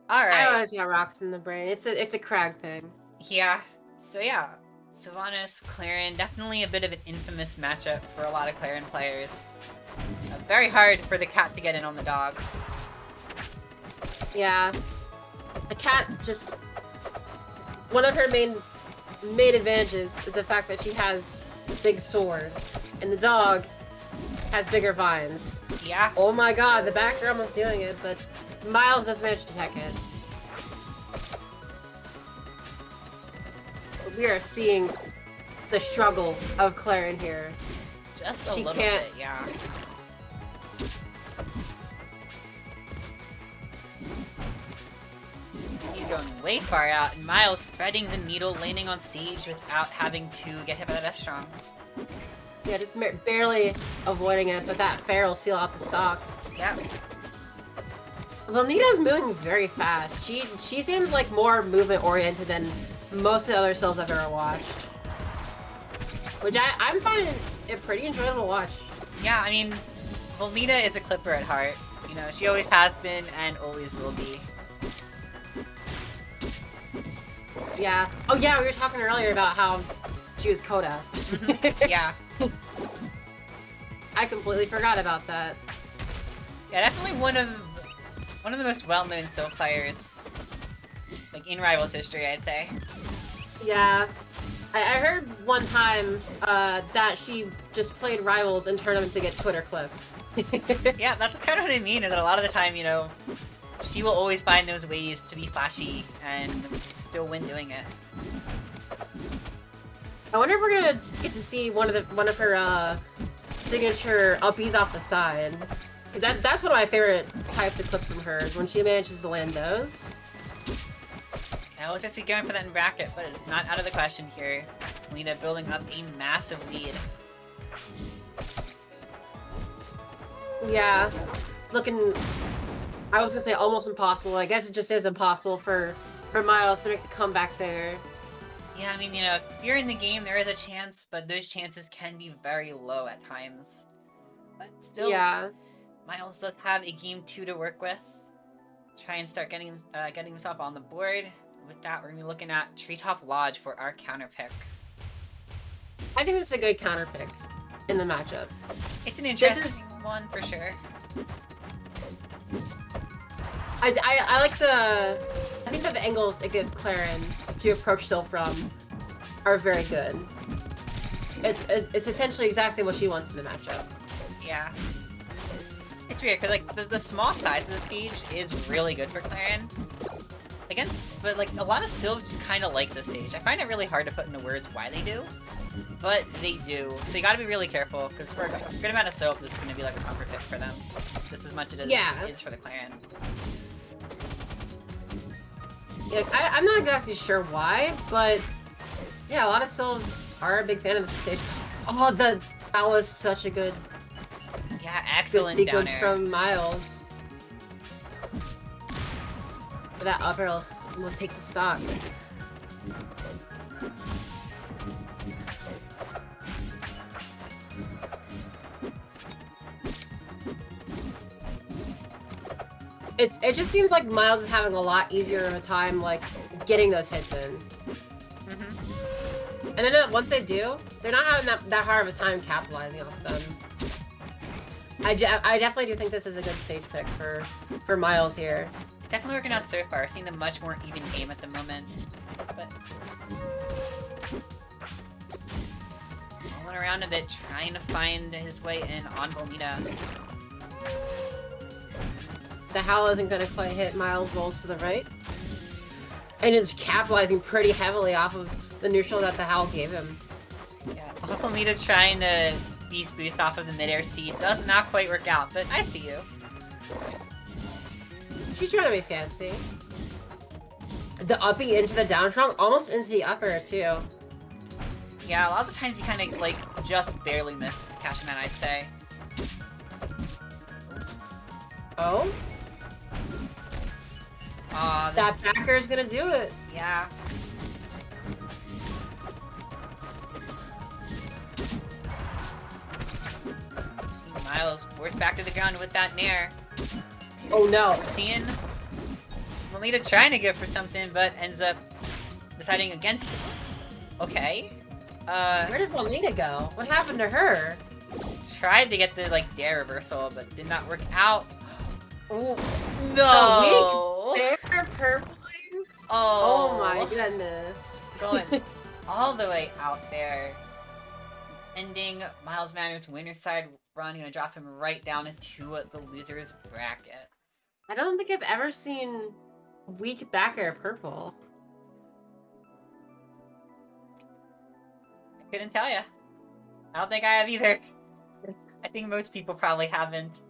I Alright. always got rocks in the brain. It's a crag thing. Yeah. So yeah. Sylvanos, Clairen, definitely a bit of an infamous matchup for a lot of Clairen players. Very hard for the cat to get in on the dog. Yeah. The cat just... One of her main advantages is the fact that she has a big sword. And the dog has bigger vines. Yeah. Oh my god, the back are almost doing it, but Miles does manage to tech it. We are seeing the struggle of Clairen here. Just a little bit, yeah. He's going way far out, and Miles threading the needle, landing on stage without having to get hit by that strong. Yeah, just barely avoiding it, but that fair will seal out the stock. Yeah. Vulnita's moving very fast. She seems like more movement oriented than most of the other Sylphs I've ever watched. Which I'm finding it pretty enjoyable to watch. Yeah, I mean, Vulnita is a clipper at heart. You know, she always has been and always will be. Yeah. Oh yeah, we were talking earlier about how she was Coda. Yeah. I completely forgot about that. Yeah, definitely one of the most well-known Sylph players, like in Rivals history, I'd say. Yeah. I heard one time that she just played Rivals in tournaments to get Twitter clips. Yeah, that's kind of what I mean, is that a lot of the time, you know, she will always find those ways to be flashy and still win doing it. I wonder if we're gonna get to see one of her signature uppies off the side. That's one of my favorite types of clips from her, is when she manages to land those. Now let's just keep going for that in bracket, but it's not out of the question here. Lena building up a massive lead. Yeah, it's looking, I was gonna say almost impossible. I guess it just is impossible for Miles to make the comeback there. Yeah, I mean, you know, if you're in the game, there is a chance, but those chances can be very low at times. But still, Yeah. Miles does have a game 2 to work with. Try and start getting himself on the board. With that, we're going to be looking at Treetop Lodge for our counter pick. I think it's a good counter pick in the matchup. It's an interesting one for sure. I like the... I think that the angles it gives Clairen to approach Syl from are very good. It's essentially exactly what she wants in the matchup. Yeah. It's weird, because like, the small size of the stage is really good for Clairen. But like, a lot of Sylphs just kind of like this stage. I find it really hard to put into words why they do, but they do. So you gotta be really careful, because for a good amount of Sylphs, it's gonna be like a comfort pick for them. Just as much as it is for the Clairen. Yeah, I'm not exactly sure why, but yeah, a lot of Sylphs are a big fan of the stage. Oh, that was such a good, excellent sequence downer from Miles. That up air will take the stock. It just seems like Miles is having a lot easier of a time, like, getting those hits in. And then once they do, they're not having that hard of a time capitalizing off them. I definitely do think this is a good stage pick for Miles here. Definitely working out so far. Seeing a much more even game at the moment. But rolling around a bit, trying to find his way in on Vulnita. The Howl isn't going to quite hit Miles' rolls to the right. And is capitalizing pretty heavily off of the neutral that the Howl gave him. Yeah, Vulnita trying to beast boost off of the midair seed does not quite work out, but I see you. She's trying to be fancy. The uppy into the down strong, almost into the upper too. Yeah, a lot of the times you kind of like just barely miss catching that, I'd say. Oh? That backer is gonna do it. Yeah. See Miles forced back to the ground with that nair. Oh no. Seeing Vulnita trying to go for something, but ends up deciding against it. Okay. Where did Vulnita go? What happened to her? Tried to get the, like, dare reversal, but did not work out. Ooh. Oh, No! they're purpling? Oh. Oh my goodness. Going all the way out there. Ending Miles Manor's winner's side run, gonna drop him right down into the loser's bracket. I don't think I've ever seen weak back air purple. I couldn't tell ya. I don't think I have either. I think most people probably haven't.